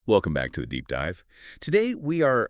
Welcome back to the Deep Dive. Today, we are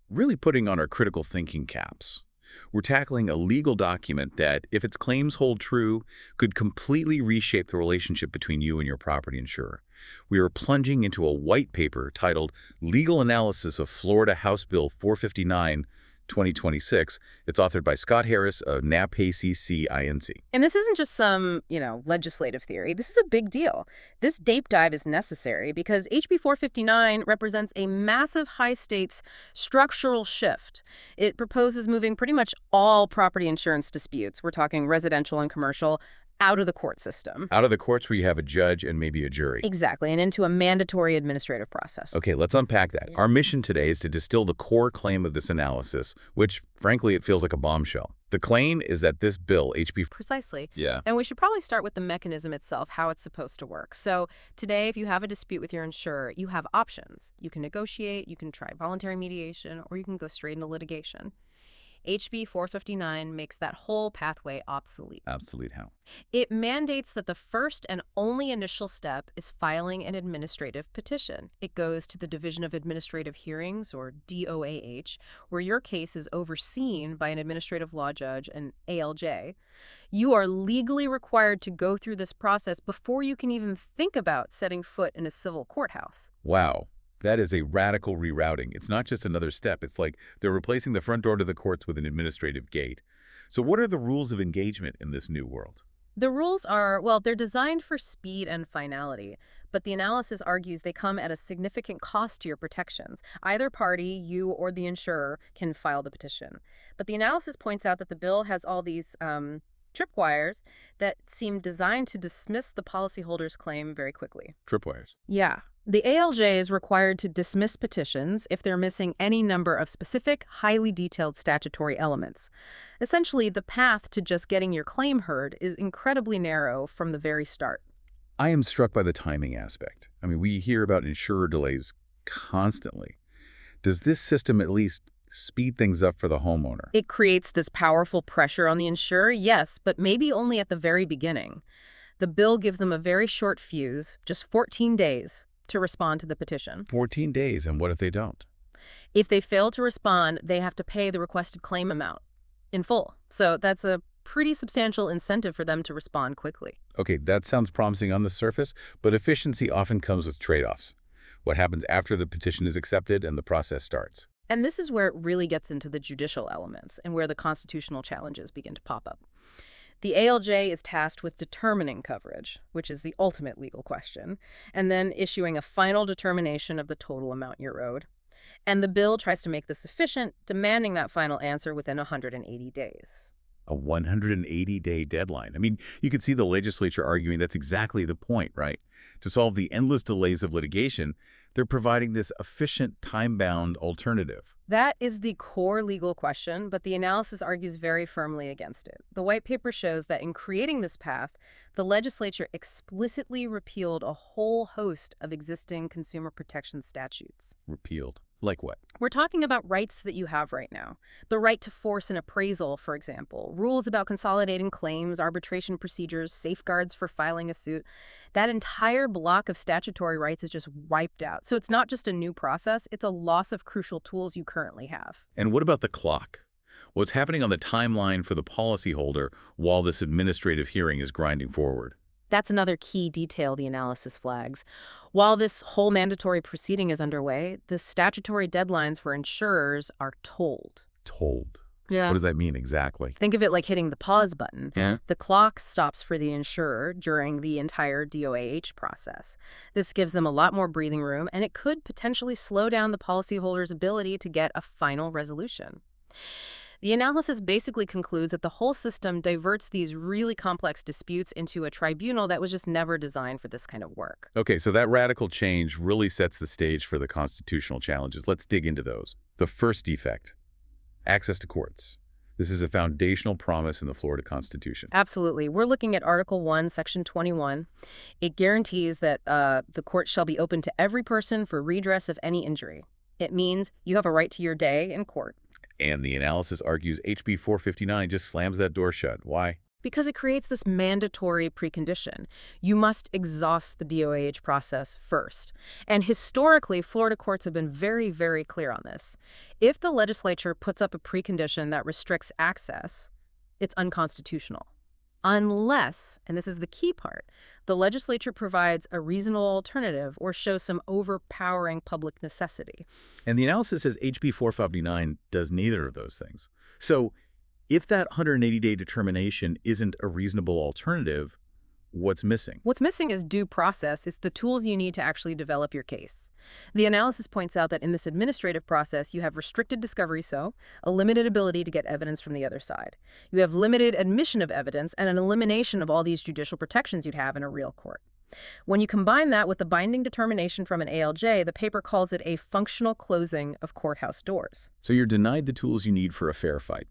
really putting on our critical thinking caps. We're tackling a legal document that, if its claims hold true, could completely reshape the relationship between you and your property insurer. We are plunging into a white paper titled Legal Analysis of Florida House Bill 459, 2026. It's authored by Scott Harris of NAPAICC Inc. And this isn't just some, legislative theory. This is a big deal. This deep dive is necessary because HB 459 represents a massive high-stakes structural shift. It proposes moving pretty much all property insurance disputes, we're talking residential and commercial, out of the court system. Out of the courts where you have a judge and maybe a jury. Exactly, and into a mandatory administrative process. Okay, let's unpack that. Our mission today is to distill the core claim of this analysis, which, frankly, it feels like a bombshell. The claim is that this bill, HB... Precisely. Yeah. And we should probably start with the mechanism itself, how it's supposed to work. So today, if you have a dispute with your insurer, you have options. You can negotiate, you can try voluntary mediation, or you can go straight into litigation. HB 459 makes that whole pathway obsolete. Obsolete how? It mandates that the first and only initial step is filing an administrative petition. It goes to the Division of Administrative Hearings, or DOAH, where your case is overseen by an administrative law judge, an ALJ. You are legally required to go through this process before you can even think about setting foot in a civil courthouse. Wow. That is a radical rerouting. It's not just another step. It's like they're replacing the front door to the courts with an administrative gate. So what are the rules of engagement in this new world? The rules are, well, they're designed for speed and finality, but the analysis argues they come at a significant cost to your protections. Either party, you or the insurer, can file the petition. But the analysis points out that the bill has all these tripwires that seem designed to dismiss the policyholder's claim very quickly. Tripwires? Yeah. The ALJ is required to dismiss petitions if they're missing any number of specific, highly detailed statutory elements. Essentially, the path to just getting your claim heard is incredibly narrow from the very start. I am struck by the timing aspect. I mean, we hear about insurer delays constantly. Does this system at least speed things up for the homeowner? It creates this powerful pressure on the insurer, yes, but maybe only at the very beginning. The bill gives them a very short fuse, just 14 days, to respond to the petition. 14 days, and what if they don't? If they fail to respond, they have to pay the requested claim amount in full. So that's a pretty substantial incentive for them to respond quickly. Okay, that sounds promising on the surface, but efficiency often comes with trade-offs. What happens after the petition is accepted and the process starts? And this is where it really gets into the judicial elements and where the constitutional challenges begin to pop up. The ALJ is tasked with determining coverage, which is the ultimate legal question, and then issuing a final determination of the total amount you're owed. And the bill tries to make this efficient, demanding that final answer within 180 days. A 180-day deadline. I mean, you could see the legislature arguing that's exactly the point, right? To solve the endless delays of litigation, they're providing this efficient, time-bound alternative. That is the core legal question, but the analysis argues very firmly against it. The white paper shows that in creating this path, the legislature explicitly repealed a whole host of existing consumer protection statutes. Repealed? Like what? We're talking about rights that you have right now. The right to force an appraisal, for example, rules about consolidating claims, arbitration procedures, safeguards for filing a suit. That entire block of statutory rights is just wiped out. So it's not just a new process, it's a loss of crucial tools you currently have. And what about the clock? What's happening on the timeline for the policyholder while this administrative hearing is grinding forward? That's another key detail the analysis flags. While this whole mandatory proceeding is underway, the statutory deadlines for insurers are tolled. Tolled? Yeah. What does that mean exactly? Think of it like hitting the pause button. Yeah. The clock stops for the insurer during the entire DOAH process. This gives them a lot more breathing room, and it could potentially slow down the policyholder's ability to get a final resolution. The analysis basically concludes that the whole system diverts these really complex disputes into a tribunal that was just never designed for this kind of work. Okay, so that radical change really sets the stage for the constitutional challenges. Let's dig into those. The first defect, access to courts. This is a foundational promise in the Florida Constitution. Absolutely. We're looking at Article 1, Section 21. It guarantees that the court shall be open to every person for redress of any injury. It means you have a right to your day in court. And the analysis argues HB 459 just slams that door shut. Why? Because it creates this mandatory precondition. You must exhaust the DOAH process first. And historically, Florida courts have been very, very clear on this. If the legislature puts up a precondition that restricts access, it's unconstitutional. Unless, and this is the key part, the legislature provides a reasonable alternative or shows some overpowering public necessity. And the analysis says HB 459 does neither of those things. So if that 180-day determination isn't a reasonable alternative, what's missing? What's missing is due process. It's the tools you need to actually develop your case. The analysis points out that in this administrative process, you have restricted discovery, a limited ability to get evidence from the other side. You have limited admission of evidence and an elimination of all these judicial protections you'd have in a real court. When you combine that with the binding determination from an ALJ, the paper calls it a functional closing of courthouse doors. So you're denied the tools you need for a fair fight.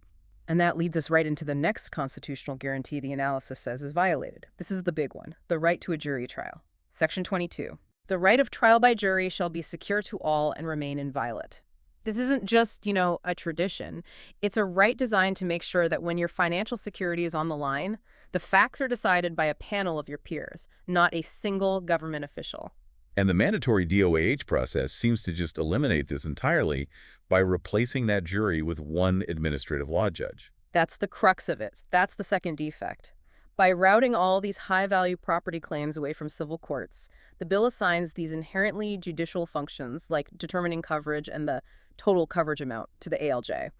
And that leads us right into the next constitutional guarantee the analysis says is violated. This is the big one, the right to a jury trial. Section 22. The right of trial by jury shall be secure to all and remain inviolate. This isn't just, a tradition. It's a right designed to make sure that when your financial security is on the line, the facts are decided by a panel of your peers, not a single government official. And the mandatory DOAH process seems to just eliminate this entirely by replacing that jury with one administrative law judge. That's the crux of it. That's the second defect. By routing all these high-value property claims away from civil courts, the bill assigns these inherently judicial functions, like determining coverage and the total coverage amount, to the ALJ.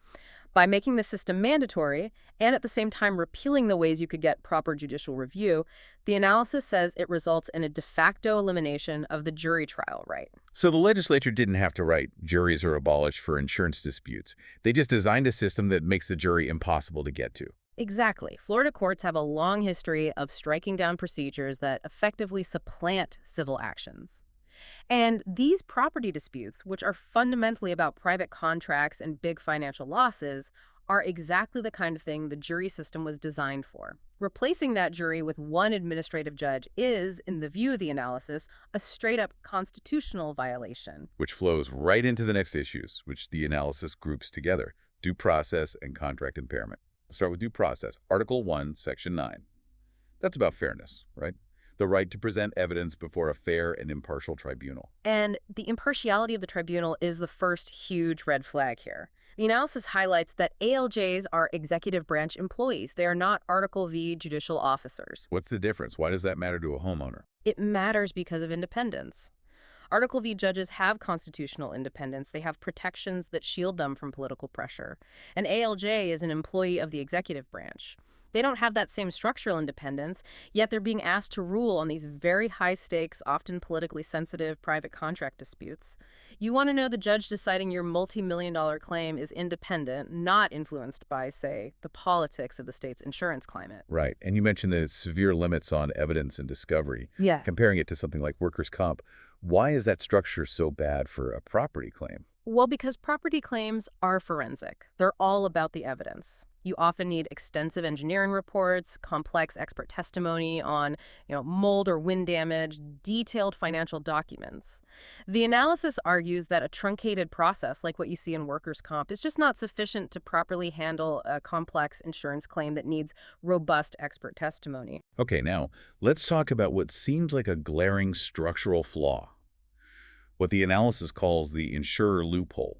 By making the system mandatory, and at the same time repealing the ways you could get proper judicial review, the analysis says it results in a de facto elimination of the jury trial right. So the legislature didn't have to write juries are abolished for insurance disputes. They just designed a system that makes the jury impossible to get to. Exactly. Florida courts have a long history of striking down procedures that effectively supplant civil actions. And these property disputes, which are fundamentally about private contracts and big financial losses, are exactly the kind of thing the jury system was designed for. Replacing that jury with one administrative judge is, in the view of the analysis, a straight-up constitutional violation. Which flows right into the next issues, which the analysis groups together: due process and contract impairment. Let's start with due process. Article 1, Section 9. That's about fairness, right? The right to present evidence before a fair and impartial tribunal. And the impartiality of the tribunal is the first huge red flag here. The analysis highlights that ALJs are executive branch employees. They are not Article V judicial officers. What's the difference? Why does that matter to a homeowner? It matters because of independence. Article V judges have constitutional independence. They have protections that shield them from political pressure. An ALJ is an employee of the executive branch. They don't have that same structural independence, yet they're being asked to rule on these very high-stakes, often politically sensitive private contract disputes. You want to know the judge deciding your multi-million-dollar claim is independent, not influenced by, say, the politics of the state's insurance climate. Right. And you mentioned the severe limits on evidence and discovery. Yeah. Comparing it to something like workers' comp, why is that structure so bad for a property claim? Well, because property claims are forensic. They're all about the evidence. You often need extensive engineering reports, complex expert testimony on, mold or wind damage, detailed financial documents. The analysis argues that a truncated process like what you see in workers' comp is just not sufficient to properly handle a complex insurance claim that needs robust expert testimony. Okay, now let's talk about what seems like a glaring structural flaw. What the analysis calls the insurer loophole.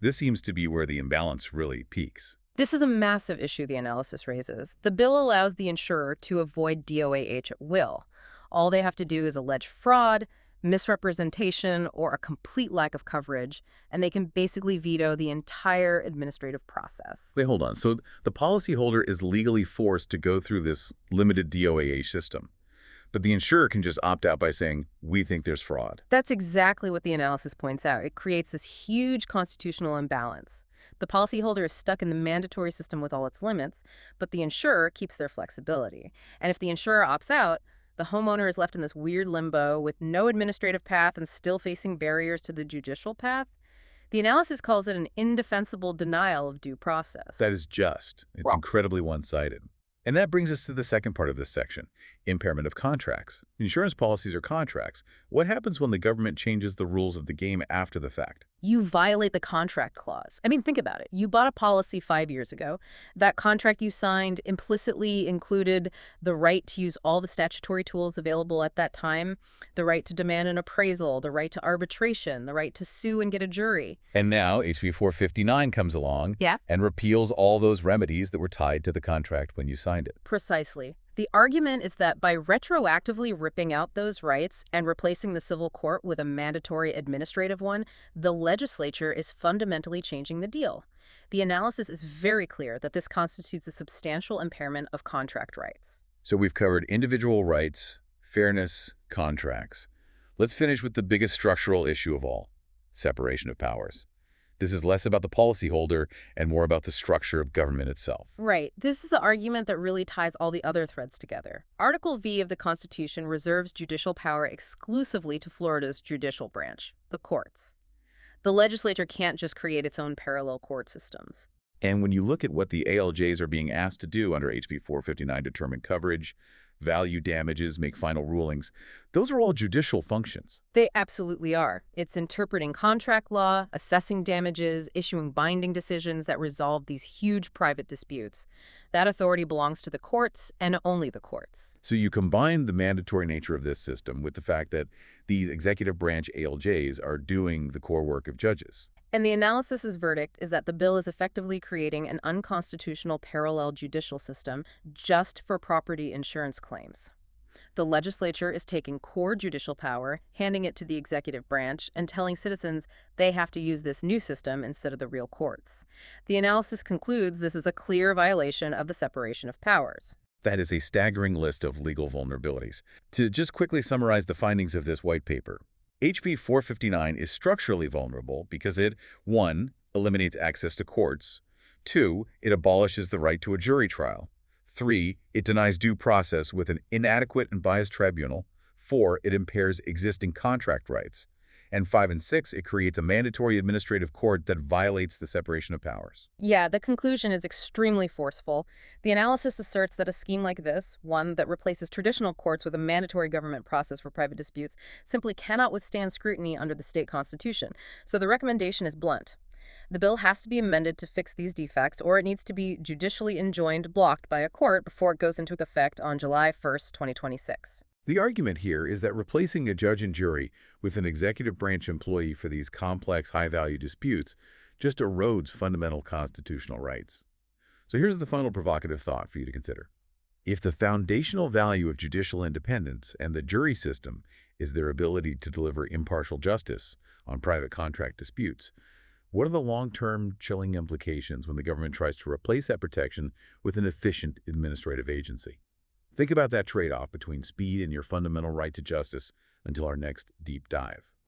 This seems to be where the imbalance really peaks. This is a massive issue the analysis raises. The bill allows the insurer to avoid DOAH at will. All they have to do is allege fraud, misrepresentation, or a complete lack of coverage, and they can basically veto the entire administrative process. Wait, hold on. So the policyholder is legally forced to go through this limited DOAH system, but the insurer can just opt out by saying, we think there's fraud. That's exactly what the analysis points out. It creates this huge constitutional imbalance. The policyholder is stuck in the mandatory system with all its limits, but the insurer keeps their flexibility. And if the insurer opts out, the homeowner is left in this weird limbo with no administrative path and still facing barriers to the judicial path. The analysis calls it an indefensible denial of due process. That is just. It's incredibly one-sided. And that brings us to the second part of this section, impairment of contracts. Insurance policies are contracts. What happens when the government changes the rules of the game after the fact? You violate the contract clause. I mean, think about it. You bought a policy 5 years ago. That contract you signed implicitly included the right to use all the statutory tools available at that time, the right to demand an appraisal, the right to arbitration, the right to sue and get a jury. And now HB 459 comes along Yeah. and repeals all those remedies that were tied to the contract when you signed it. Precisely. The argument is that by retroactively ripping out those rights and replacing the civil court with a mandatory administrative one, the legislature is fundamentally changing the deal. The analysis is very clear that this constitutes a substantial impairment of contract rights. So we've covered individual rights, fairness, contracts. Let's finish with the biggest structural issue of all, separation of powers. This is less about the policyholder and more about the structure of government itself. Right. This is the argument that really ties all the other threads together. Article V of the Constitution reserves judicial power exclusively to Florida's judicial branch, the courts. The legislature can't just create its own parallel court systems. And when you look at what the ALJs are being asked to do under HB 459, determine coverage, value damages, make final rulings, those are all judicial functions. They absolutely are. It's interpreting contract law, assessing damages, issuing binding decisions that resolve these huge private disputes. That authority belongs to the courts and only the courts. So you combine the mandatory nature of this system with the fact that these executive branch ALJs are doing the core work of judges. And the analysis's verdict is that the bill is effectively creating an unconstitutional parallel judicial system just for property insurance claims. The legislature is taking core judicial power, handing it to the executive branch, and telling citizens they have to use this new system instead of the real courts. The analysis concludes this is a clear violation of the separation of powers. That is a staggering list of legal vulnerabilities. To just quickly summarize the findings of this white paper, HB 459 is structurally vulnerable because it, 1, eliminates access to courts, 2, it abolishes the right to a jury trial, 3, it denies due process with an inadequate and biased tribunal, 4, it impairs existing contract rights, and 5 and 6, it creates a mandatory administrative court that violates the separation of powers. Yeah, the conclusion is extremely forceful. The analysis asserts that a scheme like this, one that replaces traditional courts with a mandatory government process for private disputes, simply cannot withstand scrutiny under the state constitution. So the recommendation is blunt. The bill has to be amended to fix these defects, or it needs to be judicially enjoined, blocked by a court before it goes into effect on July 1st, 2026. The argument here is that replacing a judge and jury with an executive branch employee for these complex, high-value disputes just erodes fundamental constitutional rights. So here's the final provocative thought for you to consider. If the foundational value of judicial independence and the jury system is their ability to deliver impartial justice on private contract disputes, what are the long-term chilling implications when the government tries to replace that protection with an efficient administrative agency? Think about that trade-off between speed and your fundamental right to justice until our next deep dive.